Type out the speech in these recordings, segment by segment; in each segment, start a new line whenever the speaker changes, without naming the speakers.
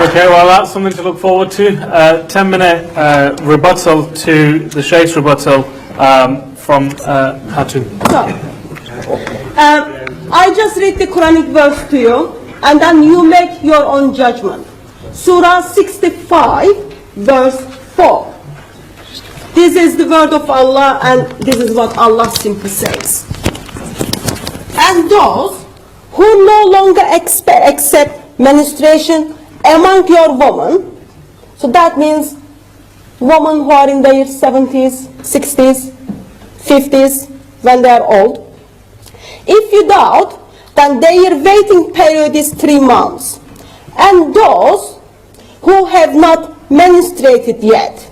Okay, well that's something to look forward to. 10-minute rebuttal to the Sheikh's rebuttal from Hatun.
I just read the Quranic verse to you, and then you make your own judgment. Surah 65, verse 4. This is the word of Allah, and this is what Allah simply says. And those who no longer accept menstruation among your women, so that means women who are in their 70s, 60s, 50s, when they are old. If you doubt, then their waiting period is 3 months. And those who have not menstruated yet.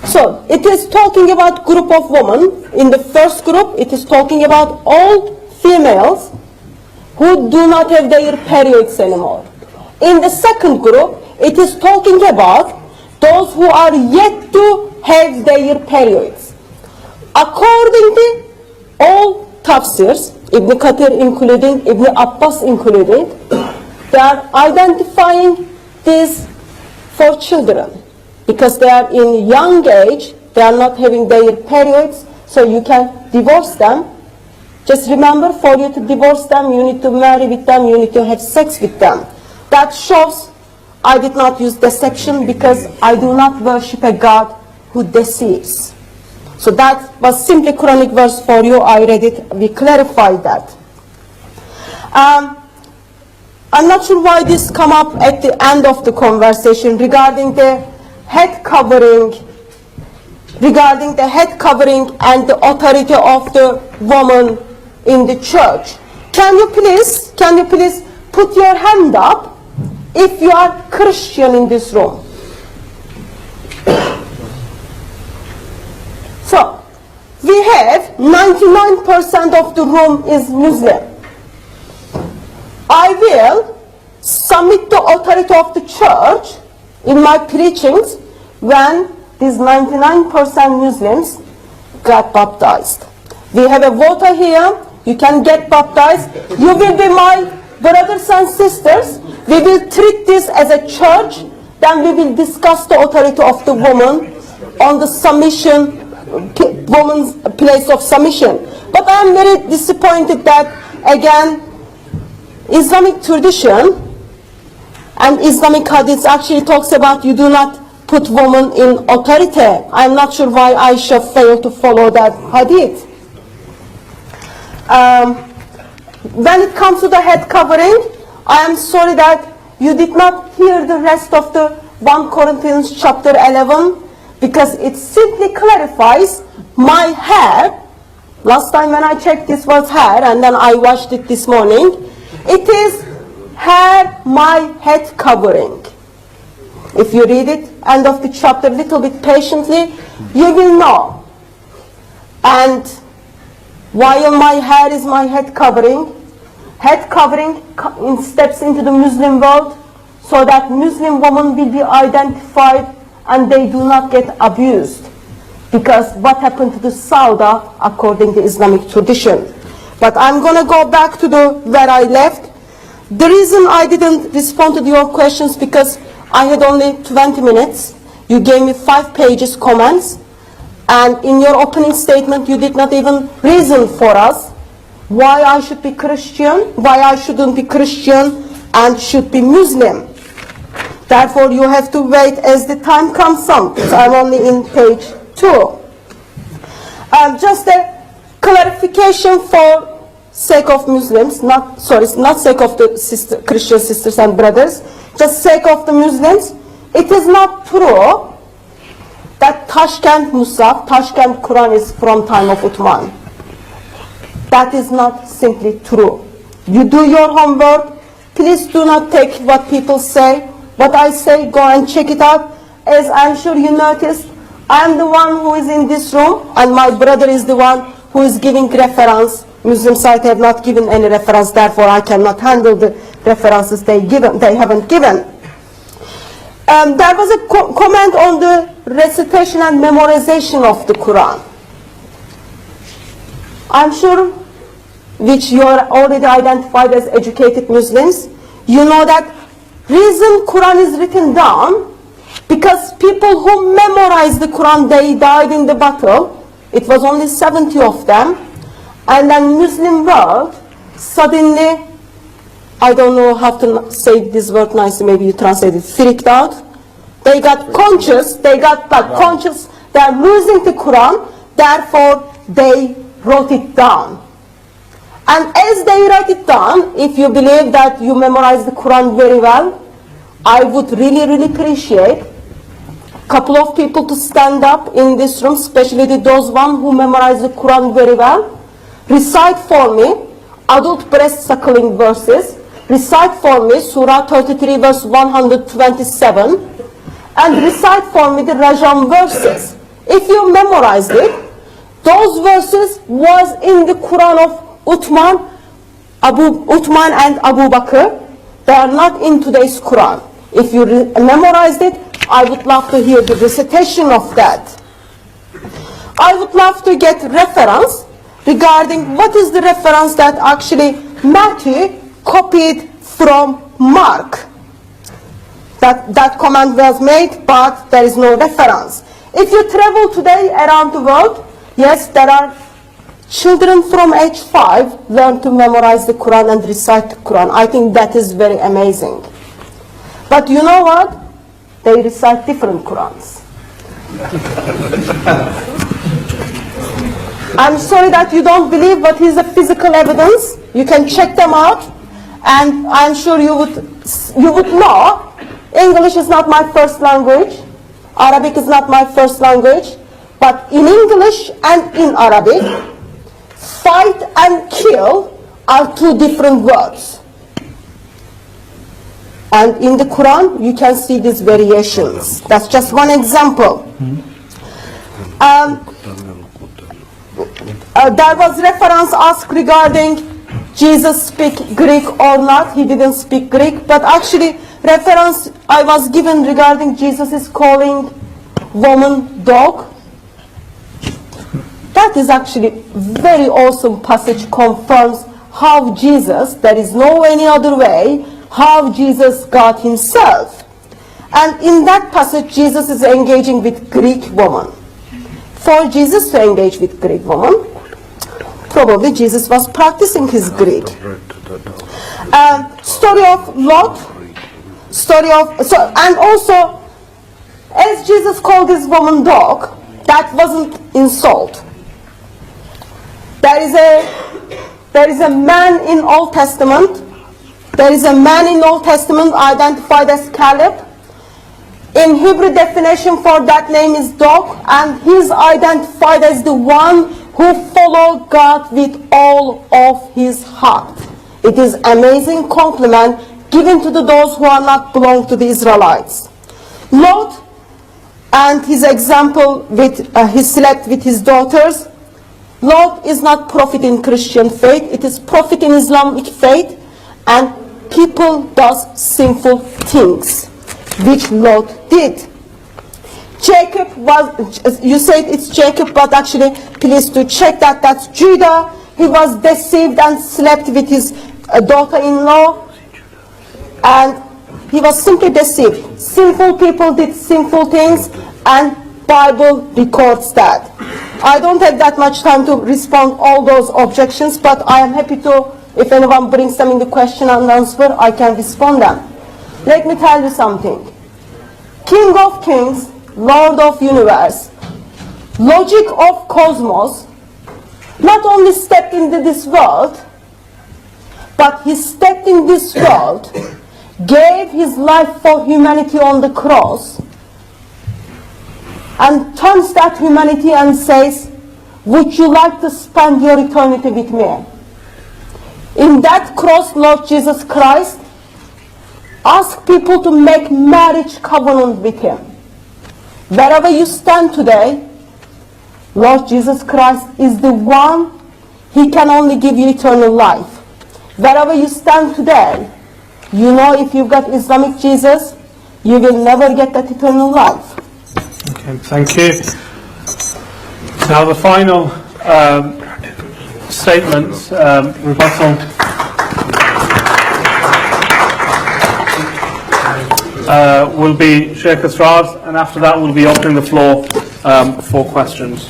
So, it is talking about group of women. In the first group, it is talking about old females who do not have their periods anymore. In the second group, it is talking about those who are yet to have their periods. According to all tafsirs, Ibn Kathir including, Ibn Abbas including, they are identifying this for children. Because they are in young age, they are not having their periods, so you can divorce them. Just remember, for you to divorce them, you need to marry with them, you need to have sex with them. That shows I did not use deception because I do not worship a God who deceives. So that was simply Quranic verse for you. I read it, we clarified that. I'm not sure why this come up at the end of the conversation regarding the head covering, and the authority of the woman in the church. Can you please put your hand up if you are Christian in this room? So, we have 99% of the room is Muslim. I will submit the authority of the church in my preachings when these 99% Muslims got baptized. We have a voter here. You can get baptized. You will be my brothers and sisters. We will treat this as a church. Then we will discuss the authority of the woman on the submission, woman's place of submission. But I am very disappointed that, again, Islamic tradition and Islamic hadith actually talks about you do not put women in authority. I'm not sure why Aisha failed to follow that hadith. When it comes to the head covering, I am sorry that you did not hear the rest of the 1 Corinthians chapter 11, because it simply clarifies my hair. Last time when I checked, this was hair, and then I washed it this morning. It is hair, my head covering. If you read it, end of the chapter, a little bit patiently, you will know. And while my hair is my head covering steps into the Muslim world so that Muslim women will be identified and they do not get abused. Because what happened to the Sauda according to Islamic tradition. But I'm going to go back to where I left. The reason I didn't respond to your questions because I had only 20 minutes. You gave me 5 pages comments. And in your opening statement, you did not even reason for us why I should be Christian, why I shouldn't be Christian and should be Muslim. Therefore, you have to wait as the time comes on. So I'm only in page 2. Just a clarification for sake of Muslims, not sake of the Christian sisters and brothers, just sake of the Muslims. It is not true that Tashkent Musaf, Tashkent Quran is from time of Uthman. That is not simply true. You do your homework. Please do not take what people say. What I say, go and check it out. As I'm sure you noticed, I am the one who is in this room, and my brother is the one who is giving reference. Muslim side have not given any reference, therefore I cannot handle the references they haven't given. There was a comment on the recitation and memorization of the Quran. I'm sure, which you are already identified as educated Muslims, You know that reason Quran is written down because people who memorized the Quran, they died in the battle. It was only 70 of them. And then Muslim world suddenly, I don't know how to say this word nicely, maybe you translate it, freaked out. They got conscious, they are losing the Quran, therefore they wrote it down. And as they write it down, if you believe that you memorize the Quran very well, I would really appreciate a couple of people to stand up in this room, especially those one who memorize the Quran very well. Recite for me adult breast suckling verses. Recite for me Surah 33 verse 127. And recite for me the Rajam verses. If you memorized it, those verses was in the Quran of Uthman and Abu Bakr. They are not in today's Quran. If you memorized it, I would love to hear the recitation of that. I would love to get reference regarding what is the reference that actually Matthew copied from Mark. That comment was made, but there is no reference. If you travel today around the world, yes, there are children from age 5 learn to memorize the Quran and recite the Quran. I think that is very amazing. But you know what? They recite different Qurans. I'm sorry that you don't believe, but here's the physical evidence. You can check them out, and I'm sure you would know. English is not my first language. Arabic is not my first language. But in English and in Arabic, fight and kill are two different words. And in the Quran, you can see these variations. That's just one example. There was reference asked regarding Jesus speak Greek or not. He didn't speak Greek, but actually reference I was given regarding Jesus is calling woman dog. That is actually very awesome passage, confirms how Jesus, there is no any other way, how Jesus got himself. And in that passage, Jesus is engaging with Greek woman. For Jesus to engage with Greek woman, probably Jesus was practicing his Greek. Story of Lot, and also, as Jesus called this woman dog, that wasn't insult. There is a man in Old Testament. There is a man in Old Testament identified as Caleb. In Hebrew definition for that name is dog, and he's identified as the one who followed God with all of his heart. It is amazing compliment given to those who are not belong to the Israelites. Lot and his example with he slept with his daughters. Lot is not prophet in Christian faith, it is prophet in Islamic faith, and people does sinful things, which Lot did. Jacob was, you said it's Jacob, but actually please to check that that's Judah. He was deceived and slept with his daughter-in-law, and he was simply deceived. Sinful people did sinful things, and Bible records that. I don't have that much time to respond all those objections, but I am happy to, if anyone brings them in the question and answer, I can respond them. Let me tell you something. King of Kings, Lord of Universe, logic of cosmos, not only stepped into this world, but he stepped in this world, gave his life for humanity on the cross, and turns that humanity and says, would you like to spend your eternity with me? In that cross, Lord Jesus Christ asked people to make marriage covenant with him. Wherever you stand today, Lord Jesus Christ is the one, he can only give you eternal life. Wherever you stand today, you know if you've got Islamic Jesus, you will never get that eternal life.
Okay, thank you. Now the final statement, rebuttal. will be Sheikh Asrar, and after that we'll be opening the floor for questions.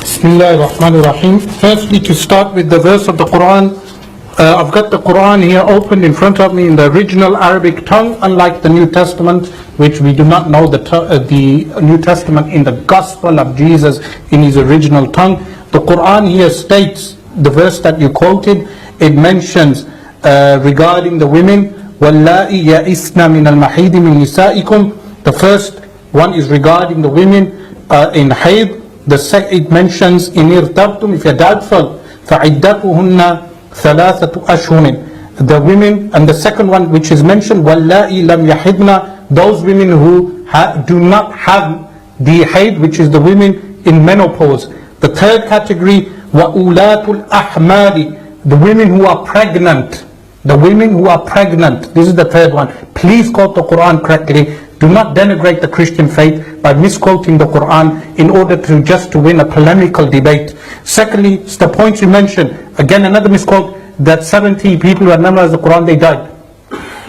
Bismillah ar-Rahman ar-Rahim. Firstly, to start with the verse of the Quran, I've got the Quran here opened in front of me in the original Arabic tongue, unlike the New Testament, which we do not know the New Testament in the Gospel of Jesus in his original tongue. The Quran here states, the verse that you quoted, it mentions regarding the women, وَاللَّائِ يَئِسْنَ مِنَ الْمَحِيدِ مِنْ نِسَائِكُمْ. The first one is regarding the women in hayd. It mentions in irtabtum, if you're doubtful, فَعِدَّتُهُنَّ ثَلَاثَةُ أَشْهُرٍ. The women, and the second one which is mentioned, وَاللَّائِ لَمْ يَحِدْنَ, those women who do not have the hayd, which is the women in menopause. The third category, وَأُولَاتُ الْأَحْمَالِ, the women who are pregnant. The women who are pregnant. This is the third one. Please quote the Quran correctly. Do not denigrate the Christian faith by misquoting the Quran in order to just to win a polemical debate. Secondly, it's the points you mentioned. Again, another misquote, that 70 people who had memorized the Quran, they died.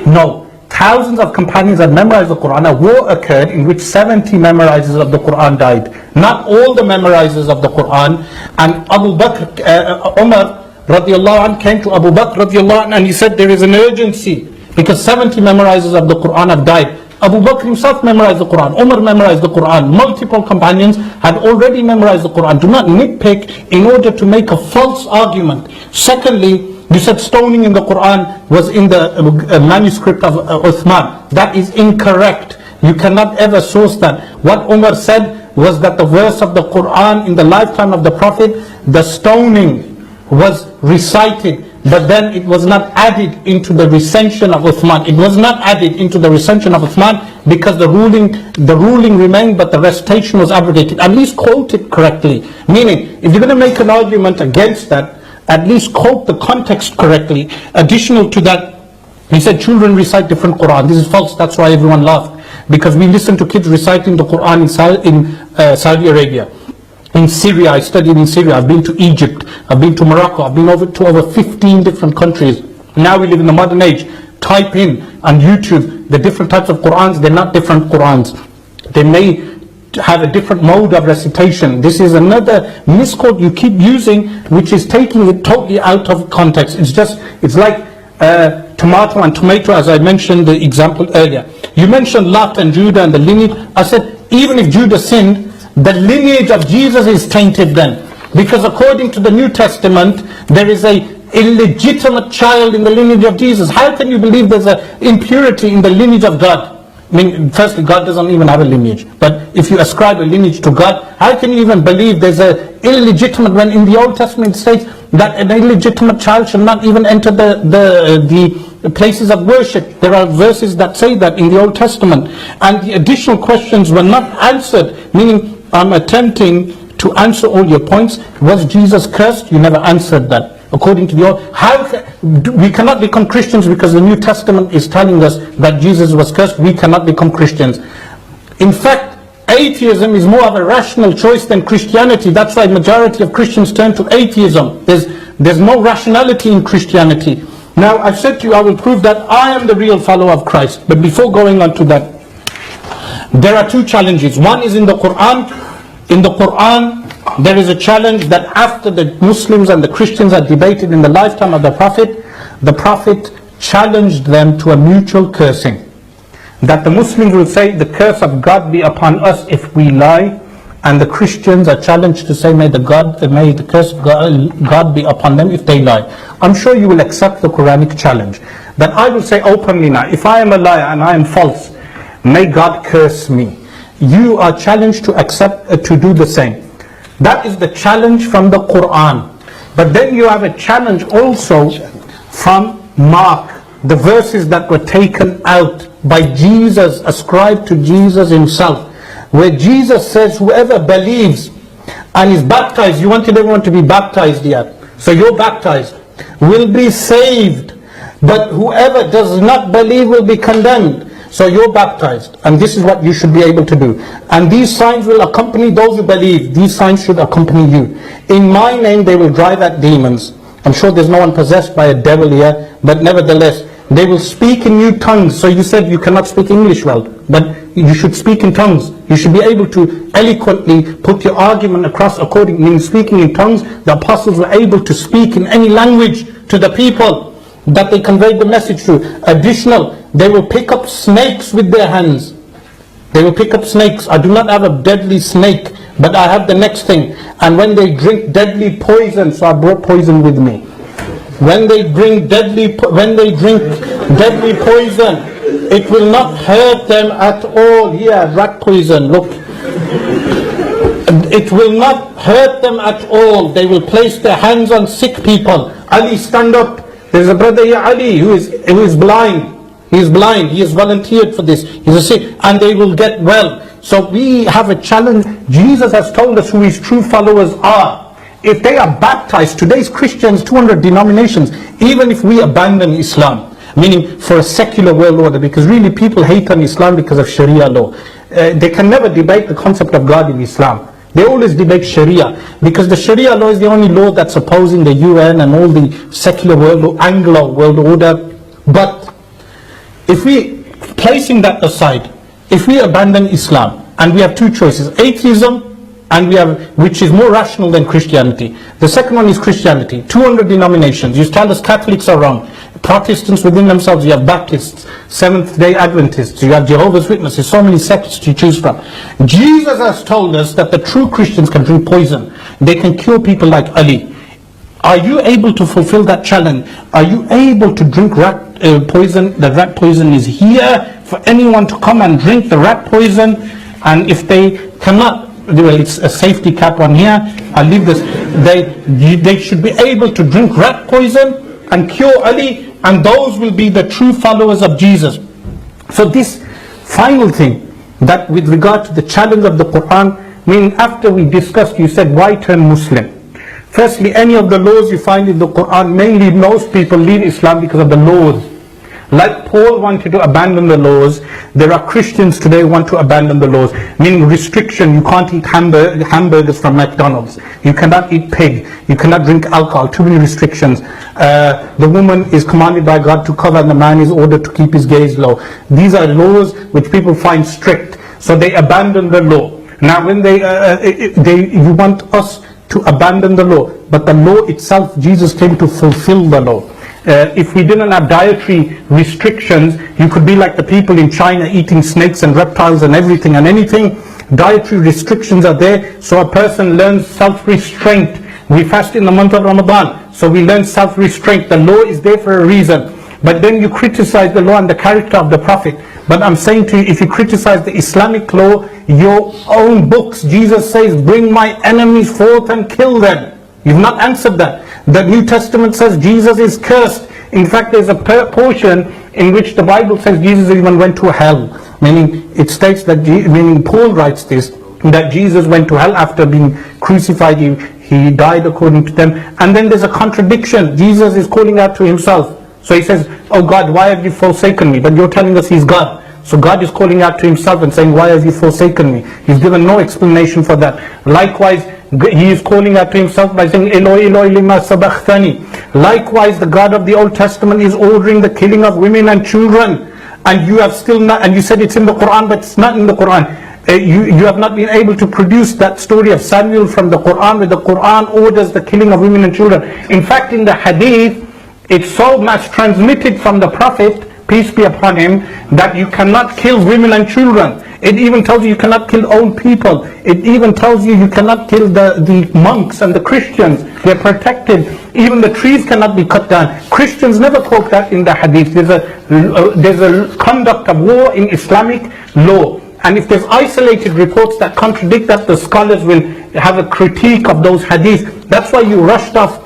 No. Thousands of companions had memorized the Quran. A war occurred in which 70 memorizers of the Quran died. Not all the memorizers of the Quran. And Abu Bakr, Umar radiallahu anh came to Abu Bakr radiallahu anh and he said there is an urgency because 70 memorizers of the Quran have died. Abu Bakr himself memorized the Quran, Umar memorized the Quran, multiple companions had already memorized the Quran. Do not nitpick in order to make a false argument. Secondly, you said stoning in the Quran was in the manuscript of Uthman. That is incorrect. You cannot ever source that. What Umar said was that the verse of the Quran in the lifetime of the Prophet, the stoning was recited, but then it was not added into the recension of Uthman. It was not added into the recension of Uthman because the ruling remained, but the recitation was abrogated. At least quote it correctly. Meaning, if you're going to make an argument against that, at least quote the context correctly. Additional to that, he said children recite different Quran. This is false. That's why everyone laughed. Because we listen to kids reciting the Quran in Saudi Arabia. In Syria, I studied in Syria. I've been to Egypt. I've been to Morocco. I've been to over 15 different countries. Now we live in the modern age. Type in on YouTube the different types of Qurans. They're not different Qurans. They may have a different mode of recitation. This is another misquote you keep using, which is taking it totally out of context. It's like tomato and tomato, as I mentioned the example earlier. You mentioned Lot and Judah and the lineage. I said, even if Judah sinned, the lineage of Jesus is tainted then. Because according to the New Testament, there is a illegitimate child in the lineage of Jesus. How can you believe there's an impurity in the lineage of God? I mean, firstly, God doesn't even have a lineage. But if you ascribe a lineage to God, how can you even believe there's an illegitimate, when in the Old Testament it states that an illegitimate child should not even enter the places of worship. There are verses that say that in the Old Testament. And the additional questions were not answered, meaning I'm attempting to answer all your points. Was Jesus cursed? You never answered that. According to the Old, we cannot become Christians because the New Testament is telling us that Jesus was cursed. We cannot become Christians. In fact, atheism is more of a rational choice than Christianity. That's why majority of Christians turn to atheism. There's no rationality in Christianity. Now, I've said to you, I will prove that I am the real follower of Christ. But before going on to that, there are two challenges. One is in the Quran. In the Quran, there is a challenge that after the Muslims and the Christians had debated in the lifetime of the Prophet challenged them to a mutual cursing. That the Muslims will say, the curse of God be upon us if we lie, and the Christians are challenged to say, may the curse of God be upon them if they lie. I'm sure you will accept the Quranic challenge. That I will say openly now, if I am a liar and I am false, may God curse me. You are challenged to accept, to do the same. That is the challenge from the Quran. But then you have a challenge also from Mark, the verses that were taken out by Jesus, ascribed to Jesus himself, where Jesus says, whoever believes and is baptized, you wanted everyone to be baptized here, so you're baptized, will be saved. But whoever does not believe will be condemned. So you're baptized, and this is what you should be able to do. And these signs will accompany those who believe. These signs should accompany you. In my name they will drive out demons. I'm sure there's no one possessed by a devil here, but nevertheless, They will speak in new tongues. So you said you cannot speak English well, but you should speak in tongues. You should be able to eloquently put your argument across accordingly. In speaking in tongues, the apostles were able to speak in any language to the people that they conveyed the message to. Additional, they will pick up snakes with their hands. They will pick up snakes. I do not have a deadly snake, but I have the next thing. And when they drink deadly poison, so I brought poison with me. When they drink deadly poison, it will not hurt them at all. Here, rat poison, look. It will not hurt them at all. They will place their hands on sick people. Ali, stand up. There's a brother here, Ali, who is blind. He is blind. He has volunteered for this. He's a sick, and they will get well. So we have a challenge. Jesus has told us who his true followers are. If they are baptized, today's Christians, 200 denominations, even if we abandon Islam, meaning for a secular world order, because really people hate on Islam because of Sharia law. They can never debate the concept of God in Islam. They always debate Sharia, because the Sharia law is the only law that's opposing the UN and all the secular world, Anglo world order. But if we, placing that aside, if we abandon Islam, and we have two choices, atheism, and we have, which is more rational than Christianity. The second one is Christianity. 200 denominations. You tell us Catholics are wrong. Protestants within themselves, you have Baptists, Seventh-day Adventists, you have Jehovah's Witnesses, so many sects to choose from. Jesus has told us that the true Christians can drink poison. They can cure people like Ali. Are you able to fulfill that challenge? Are you able to drink rat poison? The rat poison is here for anyone to come and drink the rat poison. And if they cannot, well, it's a safety cap on here, I'll leave this. They should be able to drink rat poison and cure Ali, and those will be the true followers of Jesus. So this final thing, that with regard to the challenge of the Quran, meaning after we discussed, you said, why turn Muslim? Firstly, any of the laws you find in the Quran, mainly most people leave Islam because of the laws. Like Paul wanted to abandon the laws, there are Christians today who want to abandon the laws, meaning restriction. You can't eat hamburgers from McDonald's. You cannot eat pig. You cannot drink alcohol. Too many restrictions. The woman is commanded by God to cover, and the man is ordered to keep his gaze low. These are laws which people find strict, so they abandon the law. Now when you want us to abandon the law, but the law itself, Jesus came to fulfill the law. If we didn't have dietary restrictions, you could be like the people in China eating snakes and reptiles and everything and anything. Dietary restrictions are there, so a person learns self-restraint. We fast in the month of Ramadan, so we learn self-restraint. The law is there for a reason. But then you criticize the law and the character of the Prophet. But I'm saying to you, if you criticize the Islamic law, your own books, Jesus says, bring my enemies forth and kill them. You've not answered that. The New Testament says Jesus is cursed. In fact, there's a portion in which the Bible says Jesus even went to hell. Meaning, it states that, meaning Paul writes this, that Jesus went to hell after being crucified. He died according to them. And then there's a contradiction. Jesus is calling out to himself. So he says, oh God, why have you forsaken me? But you're telling us he's God. So God is calling out to himself and saying, why have you forsaken me? He's given no explanation for that. Likewise, he is calling out to himself by saying, Eloi, Eloi, lima sabachthani. Likewise, the God of the Old Testament is ordering the killing of women and children. And you have still not, and you said it's in the Quran, but it's not in the Quran. You have not been able to produce that story of Samuel from the Quran, where the Quran orders the killing of women and children. In fact, in the Hadith, it's so much transmitted from the Prophet, peace be upon him, that you cannot kill women and children. It even tells you cannot kill old people. It even tells you cannot kill the monks and the Christians. They're protected. Even the trees cannot be cut down. Christians never quote that in the Hadith. There's a conduct of war in Islamic law. And if there's isolated reports that contradict that, the scholars will have a critique of those Hadith. That's why you rushed off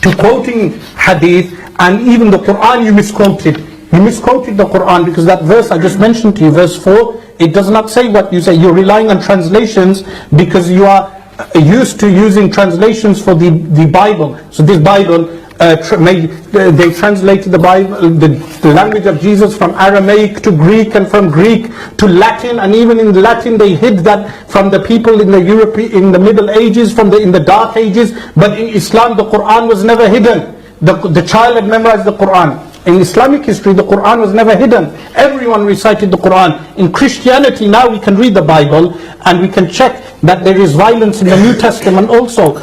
to quoting Hadith, and even the Quran you misquoted. You misquoted the Quran, because that verse I just mentioned to you, verse 4, it does not say what you say. You're relying on translations because you are used to using translations for the Bible. So this Bible, they translated the Bible, the language of Jesus, from Aramaic to Greek, and from Greek to Latin, and even in Latin they hid that from the people in the Middle Ages, in the Dark Ages. But in Islam the Quran was never hidden. The child had memorized the Quran. In Islamic history, the Quran was never hidden. Everyone recited the Quran. In Christianity, now we can read the Bible and we can check that there is violence in the New Testament also.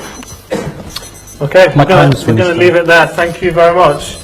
Okay,
My
we're
time
going
is
to
finished.
leave it there. Thank you very much.